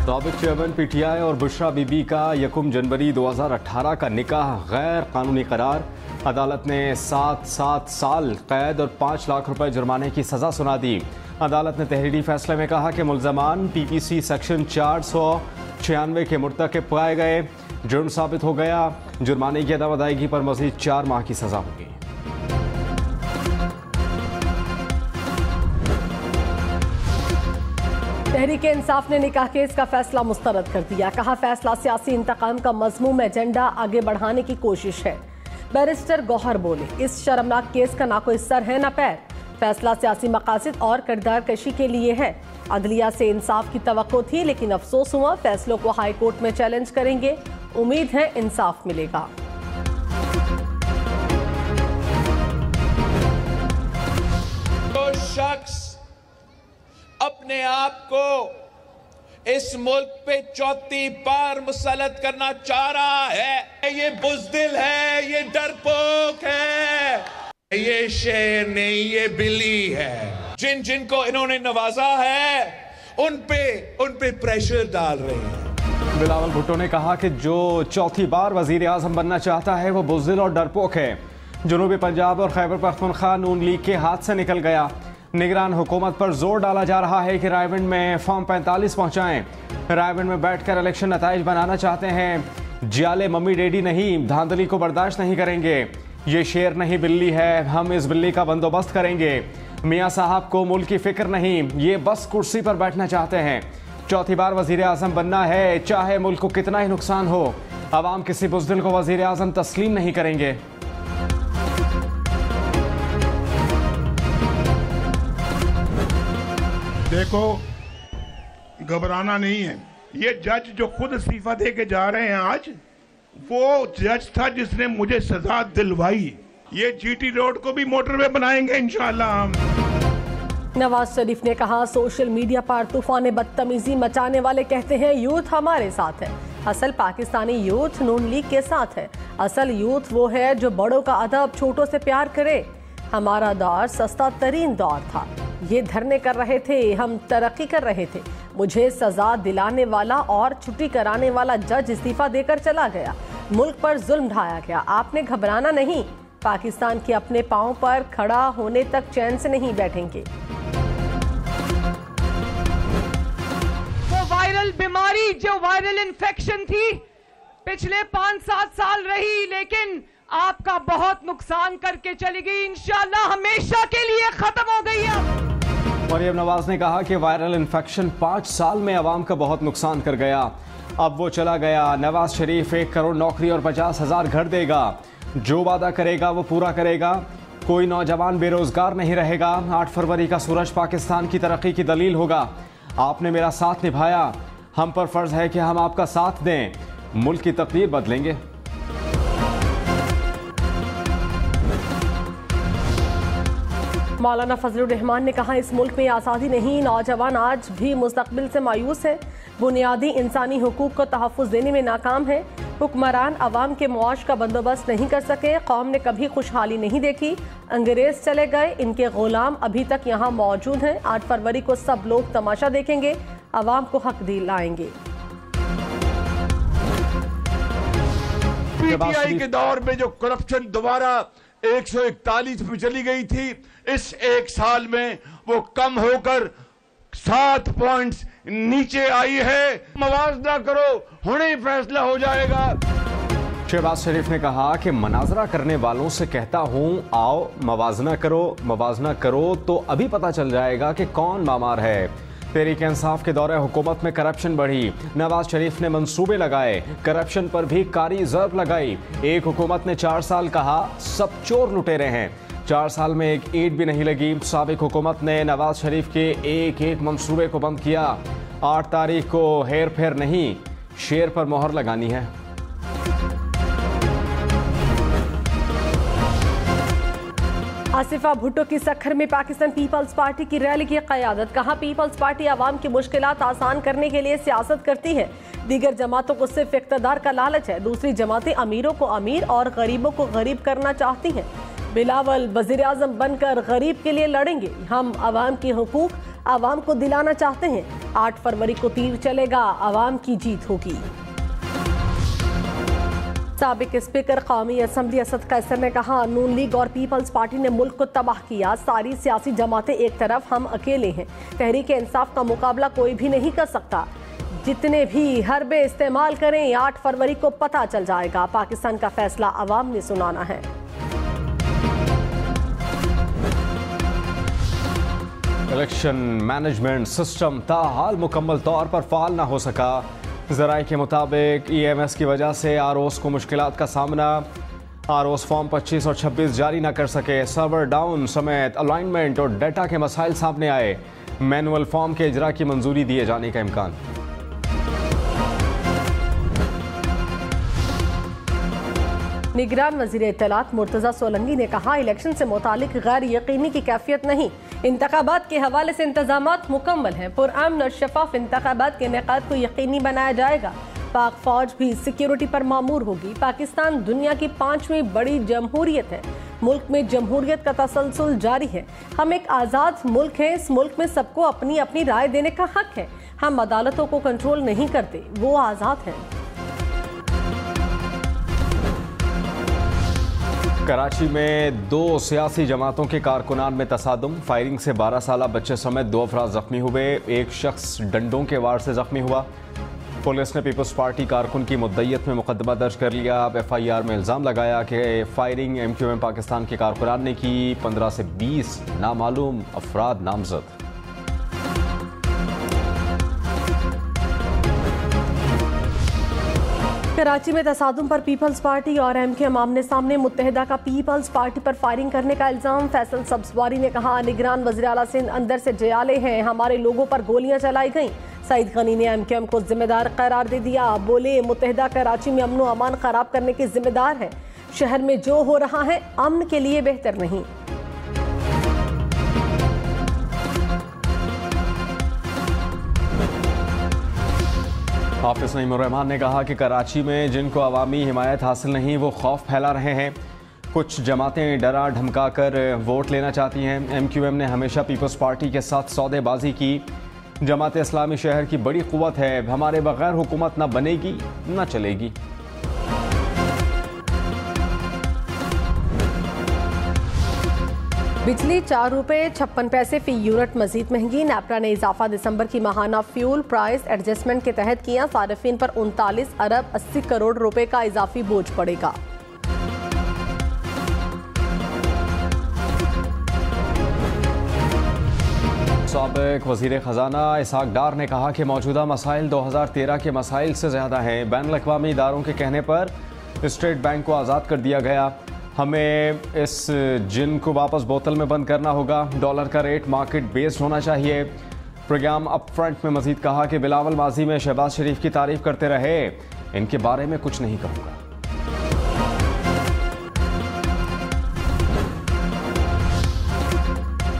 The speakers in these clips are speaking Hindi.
साबिक चेयरमैन पीटीआई और बुशरा बीबी का 1 जनवरी 2018 का निकाह गैर कानूनी करार। अदालत ने 7 साल कैद और 5 लाख रुपए जुर्माने की सजा सुना दी। अदालत ने तहरीरी फैसले में कहा कि मुल्जमान पीपीसी सेक्शन 496 के मुर्तकिब पाए गए। जुर्म साबित हो गया। जुर्माने की अदा अदायगी पर मजीद 4 माह की सजा होगी। तहरीके इंसाफ ने निकाह केस का फैसला मुस्तरद कर दिया। कहा, फैसला सियासी इंतकाम का मजमूम एजेंडा आगे बढ़ाने की कोशिश है। बैरिस्टर गौहर बोले, इस शर्मनाक केस का ना कोई सर है ना पैर। फैसला सियासी मकासद और किरदार कशी के लिए है। अदलिया से इंसाफ की तवक्को थी, लेकिन अफसोस हुआ फैसलों को हाई कोर्ट में चैलेंज करेंगे। उम्मीद है इंसाफ मिलेगा। तो शख्स अपने आप को इस मुल्क पे चौथी बार मुसल्लत करना चाह रहा है, ये बुज़दिल है, ये डरपोक है, ये शेर नहीं, ये बिल्ली है। जिन जिनको इन्होंने नवाजा है उन पे प्रेशर डाल रहे हैं। बिलावल भुट्टो ने कहा कि जो चौथी बार वजीर आजम बनना चाहता है वो बुज़दिल और डरपोक है। जनूबी पंजाब और खैबर पख्तूनख्वा नून लीग के हाथ से निकल गया। निगरान हुकूमत पर जोर डाला जा रहा है कि रायविंड में फॉर्म 45 पहुंचाएं। रायविंड में बैठकर इलेक्शन नताइज बनाना चाहते हैं। जियाले मम्मी डैडी नहीं, धांधली को बर्दाश्त नहीं करेंगे। ये शेर नहीं बिल्ली है, हम इस बिल्ली का बंदोबस्त करेंगे। मियाँ साहब को मुल्क की फिक्र नहीं, ये बस कुर्सी पर बैठना चाहते हैं। चौथी बार वजीर आजम बनना है, चाहे मुल्क को कितना ही नुकसान हो। अवाम किसी बुज़दिल को वजीर आजम तस्लीम नहीं करेंगे। देखो, घबराना नहीं है। ये जज जो खुद इस्तीफा दे के जा रहे हैं आज, वो जज था जिसने मुझे सजा दिलवाई। ये जीटी रोड को भी मोटरवे बनाएंगे इंशाअल्लाह हम। नवाज शरीफ ने कहा, सोशल मीडिया पर तूफान बदतमीजी मचाने वाले कहते हैं यूथ हमारे साथ है। असल पाकिस्तानी यूथ नून लीग के साथ है। असल यूथ वो है जो बड़ों का अदब, छोटों से प्यार करे। हमारा दौर सस्ता तरीन दौर था। ये धरने कर रहे थे, हम तरक्की कर रहे थे। मुझे सजा दिलाने वाला और छुट्टी कराने वाला जज इस्तीफा देकर चला गया। मुल्क पर जुल्म ढाया गया। आपने घबराना नहीं। पाकिस्तान के अपने पांव पर खड़ा होने तक चैन से नहीं बैठेंगे। वो वायरल बीमारी जो वायरल इन्फेक्शन थी, पिछले 5-7 साल रही, लेकिन आपका बहुत नुकसान करके चली गई। इंशाअल्लाह हमेशा के लिए खत्म हो गई है। मरियम नवाज ने कहा कि वायरल इन्फेक्शन 5 साल में अवाम का बहुत नुकसान कर गया। अब वो चला गया। नवाज शरीफ 1 करोड़ नौकरी और 50,000 घर देगा। जो वादा करेगा वो पूरा करेगा। कोई नौजवान बेरोजगार नहीं रहेगा। 8 फरवरी का सूरज पाकिस्तान की तरक्की की दलील होगा। आपने मेरा साथ निभाया, हम पर फर्ज है कि हम आपका साथ दें। मुल्क की तकदीर बदलेंगे। मौलाना फजलुर रहमान ने कहा, इस मुल्क में आज़ादी नहीं, नौजवान आज भी मुस्तकबिल से मायूस है। बुनियादी इंसानी हुकूक को तहफ़्फ़ुज़ देने में नाकाम है। हुक्मरान अवाम के मुआश का बंदोबस्त नहीं कर सके। कौम ने कभी खुशहाली नहीं देखी। अंग्रेज चले गए, इनके गुलाम अभी तक यहाँ मौजूद हैं। 8 फरवरी को सब लोग तमाशा देखेंगे, अवाम को हक दिलाएंगे। पीटीआई के दौर में जो करप्शन दोबारा 141 पे चली गई थी, इस 1 साल में वो कम होकर 7 पॉइंट्स नीचे आई है। मवाजना करो, हुणे फैसला हो जाएगा। शहबाज शरीफ ने कहा कि मनाजरा करने वालों से कहता हूं, आओ मवाजना करो तो अभी पता चल जाएगा कि कौन मामार है। तहरीक इंसाफ के दौरे हुकूमत में करप्शन बढ़ी। नवाज शरीफ ने मंसूबे लगाए, करप्शन पर भी कारी ज़र्ब लगाई। एक हुकूमत ने 4 साल कहा सब चोर लुटेरे हैं। 4 साल में एक ईंट भी नहीं लगी। साबिक हुकूमत ने नवाज शरीफ के एक मंसूबे को बंद किया। 8 तारीख को हेर फेर नहीं, शेर पर मोहर लगानी है। आसिफा भुट्टो की सखर में पाकिस्तान पीपल्स पार्टी की रैली की क़यादत। कहा, पीपल्स पार्टी आवाम की मुश्किलात आसान करने के लिए सियासत करती है। दीगर जमातों को सिर्फ इक़्तिदार का लालच है। दूसरी जमातें अमीरों को अमीर और गरीबों को गरीब करना चाहती हैं। बिलावल वज़ीर आज़म बनकर गरीब के लिए लड़ेंगे। हम आवाम के हुकूक आवाम को दिलाना चाहते हैं। 8 फरवरी को तीर चलेगा, आवाम की जीत होगी। साबिक स्पीकर कौमी असम्बली असद कैसर ने कहा, नून लीग और पीपल्स पार्टी ने मुल्क को तबाह किया। सारी सियासी जमातें एक तरफ, हम अकेले हैं। तहरीक इंसाफ का मुकाबला कोई भी नहीं कर सकता। जितने भी हरबे इस्तेमाल करें, 8 फरवरी को पता चल जाएगा। पाकिस्तान का फैसला अवाम ने सुनाना है। इलेक्शन मैनेजमेंट सिस्टम ताहाल मुकम्मल तौर पर फाल ना हो सका। ज़राए के मुताबिक EMS की वजह से आरओस को मुश्किलात का सामना। आरओस फॉर्म 25 और 26 जारी ना कर सके। सर्वर डाउन समेत अलाइनमेंट और डेटा के मसाइल सामने आए। मैनुअल फॉर्म के इजरा की मंजूरी दिए जाने का इम्कान। निगरान वज़ीर इत्तलात मुर्तज़ा सोलंकी ने कहा, इलेक्शन से मुतालिक गैर यकीनी की कैफियत नहीं। इंतखाबात के हवाले से इंतजामात मुकम्मल हैं। पुरअमन और शफाफ इंतखाबात के इनेकाद को यकीनी बनाया जाएगा। पाक फौज भी सिक्योरिटी पर मामूर होगी। पाकिस्तान दुनिया की 5वीं बड़ी जमहूरियत है। मुल्क में जमहूरियत का तसलसल जारी है। हम एक आज़ाद मुल्क हैं। इस मुल्क में सबको अपनी अपनी राय देने का हक है। हम अदालतों को कंट्रोल नहीं करते, वो आज़ाद हैं। कराची में 2 सियासी जमातों के कारकुनान में तसादुम। फायरिंग से 12 साला बच्चे समेत 2 अफराद जख्मी हुए। एक शख्स डंडों के वार से जख्मी हुआ। पुलिस ने पीपल्स पार्टी कारकुन की मुद्दईयत में मुकदमा दर्ज कर लिया। FIR में इल्ज़ाम लगाया कि फायरिंग MQM पाकिस्तान के कारकुनान ने की। 15 से 20 नामालूम अफराद नामजद। कराची में तसादुम पर पीपल्स पार्टी और MQM आमने सामने। मुत्तहिदा का पीपल्स पार्टी पर फायरिंग करने का इल्जाम। फैसल सब्जवारी ने कहा, निगरान वज़ीर आला सिंध अंदर से जयाले हैं, हमारे लोगों पर गोलियां चलाई गईं। सईद गनी ने MQM को जिम्मेदार करार दे दिया। बोले, मुत्तहिदा कराची में अमन व अमान खराब करने के जिम्मेदार है। शहर में जो हो रहा है अमन के लिए बेहतर नहीं। हाफिज नईमुर रहमान ने कहा कि कराची में जिनको अवामी हिमायत हासिल नहीं, वो खौफ फैला रहे हैं। कुछ जमातें डरा धमका कर वोट लेना चाहती हैं। MQM ने हमेशा पीपल्स पार्टी के साथ सौदेबाजी की। जमात इस्लामी शहर की बड़ी क़ुव्वत है, हमारे बगैर हुकूमत न बनेगी न चलेगी। बिजली 4 रुपये 56 पैसे फी यूनिट मजीद महंगी। नेपरा ने इजाफा दिसंबर की माहाना फ्यूल प्राइस एडजस्टमेंट के तहत किया। सारिफिन पर 39 अरब 80 करोड़ रुपए का इजाफी बोझ पड़ेगा। साबिक वज़ीर ख़जाना इसहाक डार ने कहा कि मौजूदा मसाइल 2013 के मसाइल से ज़्यादा हैं। बैनुल-अक़वामी इदारों के कहने पर स्टेट बैंक को आज़ाद कर दिया गया। हमें इस जिन को वापस बोतल में बंद करना होगा। डॉलर का रेट मार्केट बेस्ड होना चाहिए। प्रोग्राम अप फ्रंट में मजीद कहा कि बिलावल माजी में शहबाज शरीफ की तारीफ करते रहे, इनके बारे में कुछ नहीं कहूँगा।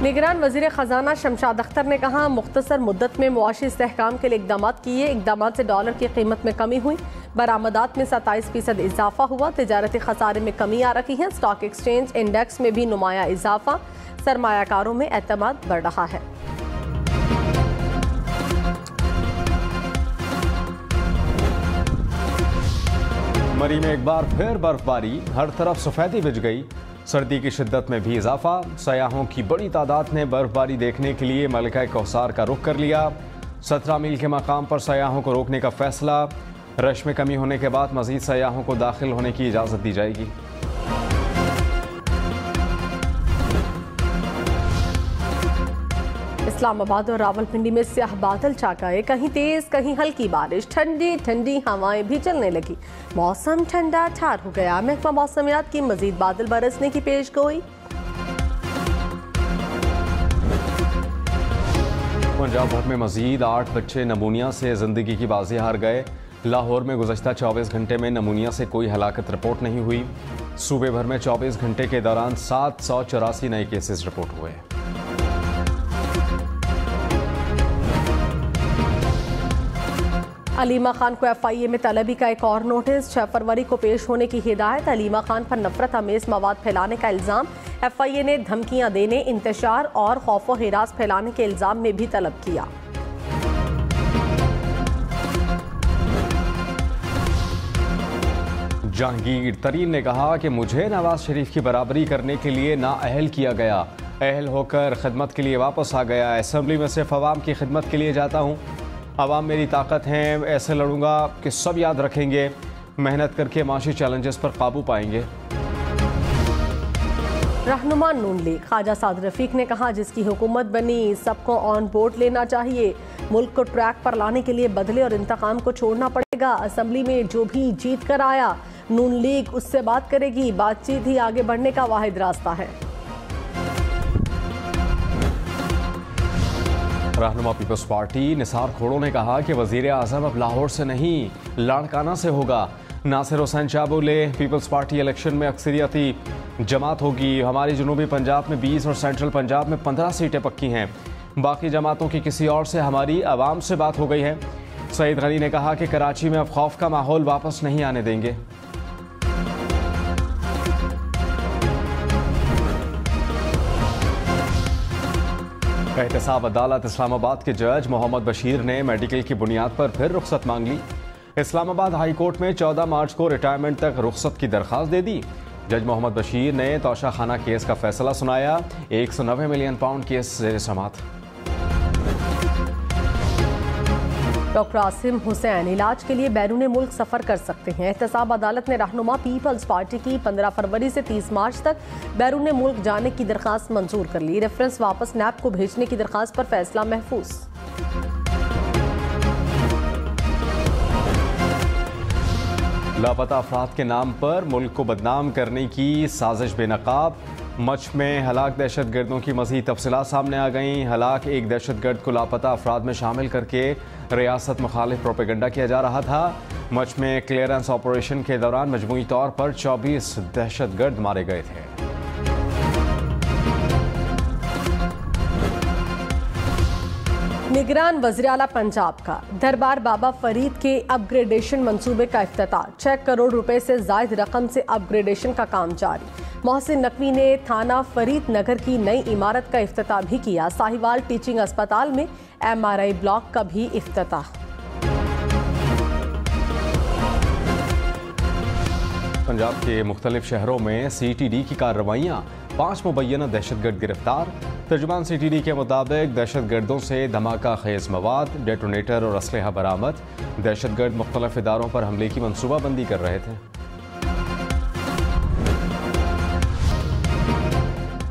निगरान वज़ीर ख़जाना शमशाद अख्तर ने कहा, मुख्तसर मुद्दत में मुआशी इस्तेहकाम के लिए इक़दाम किए। इक़दाम से डॉलर की कीमत में कमी हुई। बरामदात में 27% इजाफा हुआ। तिजारती खसारे में कमी आ रही है। स्टॉक एक्सचेंज इंडेक्स में भी नुमाया इजाफा। सरमायाकारों में एतमाद बढ़ रहा है। मरी में एक बार फिर बर्फबारी, हर तरफ सफेदी बिछ गई। सर्दी की शिद्दत में भी इजाफा। सयाहों की बड़ी तादाद ने बर्फबारी देखने के लिए मलका कौसार का रुख कर लिया। 17 मील के मकाम पर सयाहों को रोकने का फैसला। रश में कमी होने के बाद मजीद सयाहों को दाखिल होने की इजाज़त दी जाएगी। इस्लामाबाद और रावलपिंडी में स्याह बादल छा गए। कहीं तेज कहीं हल्की बारिश। ठंडी ठंडी हवाएं भी चलने लगी। मौसम ठंडा ठार हो गया। महकमा मौसमियात की मजीद बादल बरसने की पेशगोई। पंजाब भर में मजीद 8 बच्चे नमूनिया से जिंदगी की बाजी हार गए। लाहौर में गुज़श्ता 24 घंटे में नमूनिया से कोई हलाकत रिपोर्ट नहीं हुई। सूबे भर में 24 घंटे के दौरान 784 नए केसेस रिपोर्ट हुए। अलीमा खान को FIA में तलबी का एक और नोटिस। 6 फरवरी को पेश होने की हिदायत। अलीमा खान पर नफरत अमेज मवाद फैलाने का इल्जाम। FIA ने धमकियां देने, इंतशार और खौफ व हिरास फैलाने के इल्जाम में भी तलब किया। जहांगीर तरीन ने कहा कि मुझे नवाज शरीफ की बराबरी करने के लिए नाअहल किया गया, अहल होकर खिदमत के लिए वापस आ गया। असेंबली में सिर्फ अवाम की खिदमत के लिए जाता हूँ। अवाम मेरी ताकत है, ऐसे लड़ूंगा कि सब याद रखेंगे। मेहनत करके माशी चैलेंजेस पर काबू पाएंगे। रहनुमा नून लीग ख्वाजा साद रफीक ने कहा, जिसकी हुकूमत बनी सबको ऑन बोर्ड लेना चाहिए। मुल्क को ट्रैक पर लाने के लिए बदले और इंतकाम को छोड़ना पड़ेगा। असेंबली में जो भी जीत कर आया, नून लीग उससे बात करेगी। बातचीत ही आगे बढ़ने का वाहिद रास्ता है। रहनुमा पीपल्स पार्टी निसार खोड़ो ने कहा कि वजीर आजम अब लाहौर से नहीं, लाड़काना से होगा। नासिर हुसैन शाह बोले, पीपल्स पार्टी इलेक्शन में अक्सरियती जमात होगी। हमारी जनूबी पंजाब में 20 और सेंट्रल पंजाब में 15 सीटें पक्की हैं। बाकी जमातों की किसी और से हमारी आवाम से बात हो गई है। सईद गनी ने कहा कि कराची में अब खौफ का माहौल वापस नहीं आने देंगे। एहतसाब अदालत इस्लामाबाद के जज मोहम्मद बशीर ने मेडिकल की बुनियाद पर फिर रुख्सत मांग ली। इस्लामाबाद हाई कोर्ट में 14 मार्च को रिटायरमेंट तक रुख्सत की दरख्वास्त दे दी। जज मोहम्मद बशीर ने तोशा खाना केस का फैसला सुनाया। 190 मिलियन पाउंड केस ज़ेर समाअत। डॉक्टर आसिम हुसैन इलाज के लिए बैरून मुल्क सफर कर सकते हैं। एहतसाब अदालत ने रहनुमा पीपल्स पार्टी की 15 फरवरी से 30 मार्च तक बैरून मुल्क जाने की दरखास्त मंजूर कर ली। रेफरेंस वापस नैब को भेजने की दरखास्त पर फैसला महफूज। लापता अफराद के नाम पर मुल्क को बदनाम करने की साजिश बेनकाब। मच में हलाक दहशत गर्दों की मज़ीद तफसीलात सामने आ गईं। हलाक एक दहशत गर्द को लापता अफराद में शामिल करके रियासत मुखालिफ प्रोपेगेंडा किया जा रहा था। मच में क्लियरेंस ऑपरेशन के दौरान मजमूई तौर पर 24 दहशत गर्द मारे गए थे। निगरान वज़ीर-ए-आला पंजाब का दरबार बाबा फरीद के अपग्रेडेशन मंसूबे का इफ्तिताह। 6 करोड़ रुपए से जायद रकम से अपग्रेडेशन का काम जारी। मोहसिन नकवी ने थाना फरीद नगर की नई इमारत का इफ्तिताह भी किया। साहिवाल टीचिंग अस्पताल में MRI ब्लॉक का भी इफ्तिताह। पंजाब के मुख्तलिफ शहरों में CTD की कार्रवाइयाँ। 5 मुबैना दहशतगर्द गिरफ्तार। तर्जुमान CTD के मुताबिक दहशतगर्दों से धमाका खेज मवाद, डेटोनेटर और असलहा बरामद। दहशतगर्द मुख्तलिफ इदारों पर हमले की मनसूबाबंदी कर रहे थे।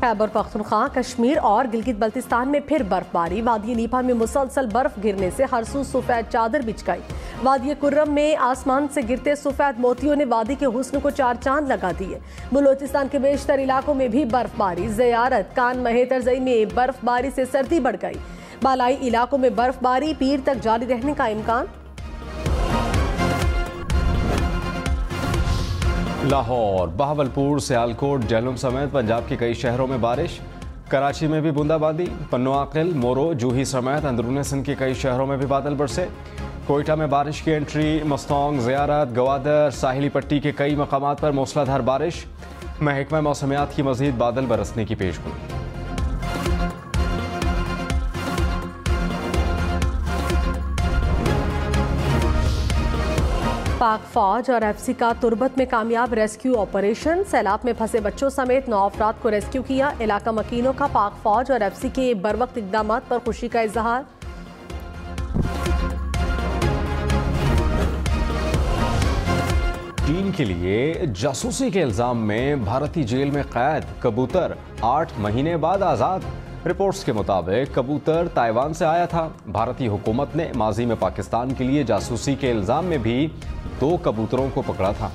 खैबर पख्तूनख्वा, कश्मीर और गिलगित बल्तिस्तान में फिर बर्फबारी। वादी लीपा में मुसलसल बर्फ गिरने से हर सू सफेद चादर बिछ गई। वादी कुर्रम में आसमान से गिरते सफेद मोतियों ने वादी के हुस्न को 4 चांद लगा दिए। बलूचिस्तान के बेशतर इलाकों में भी बर्फबारी। ज़ियारत कान महेतरजई में बर्फबारी से सर्दी बढ़ गई। बालाई इलाकों में बर्फबारी पीर तक जारी रहने का इम्कान। लाहौर, बहावलपुर, सियालकोट, झेलम समेत पंजाब के कई शहरों में बारिश। कराची में भी बूंदाबांदी। पन्नू आकिल, मोरो, जूही समेत अंदरूनी सिंध के कई शहरों में भी बादल बरसे। कोयटा में बारिश की एंट्री। मस्तोंग, ज़ियारत, गवादर, साहिली पट्टी के कई मकामात पर मूसलाधार बारिश। महकमा मौसमियात की मजीद बादल बरसने की पेशगोई। पाक फौज और FC का तुर्बत में कामयाब रेस्क्यू ऑपरेशन। सैलाब में फंसे बच्चों समेत 9 अफराद को रेस्क्यू किया। इलाका मकीनों का पाक फौज और FC के बरवक्त इकदामात पर खुशी का इजहार। चीन के लिए जासूसी के इल्जाम में भारतीय जेल में कैद कबूतर 8 महीने बाद आजाद। रिपोर्ट्स के मुताबिक कबूतर ताइवान से आया था। भारतीय हुकूमत ने माजी में पाकिस्तान के लिए जासूसी के इल्जाम में भी 2 कबूतरों को पकड़ा था।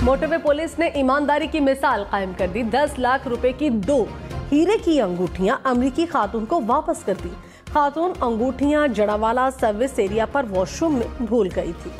मोटरवे पुलिस ने ईमानदारी की मिसाल कायम कर दी। 10 लाख रुपए की 2 हीरे की अंगूठियां अमरीकी खातून को वापस कर दी। खातून अंगूठियां जड़ावाला सर्विस एरिया पर वॉशरूम में भूल गई थी।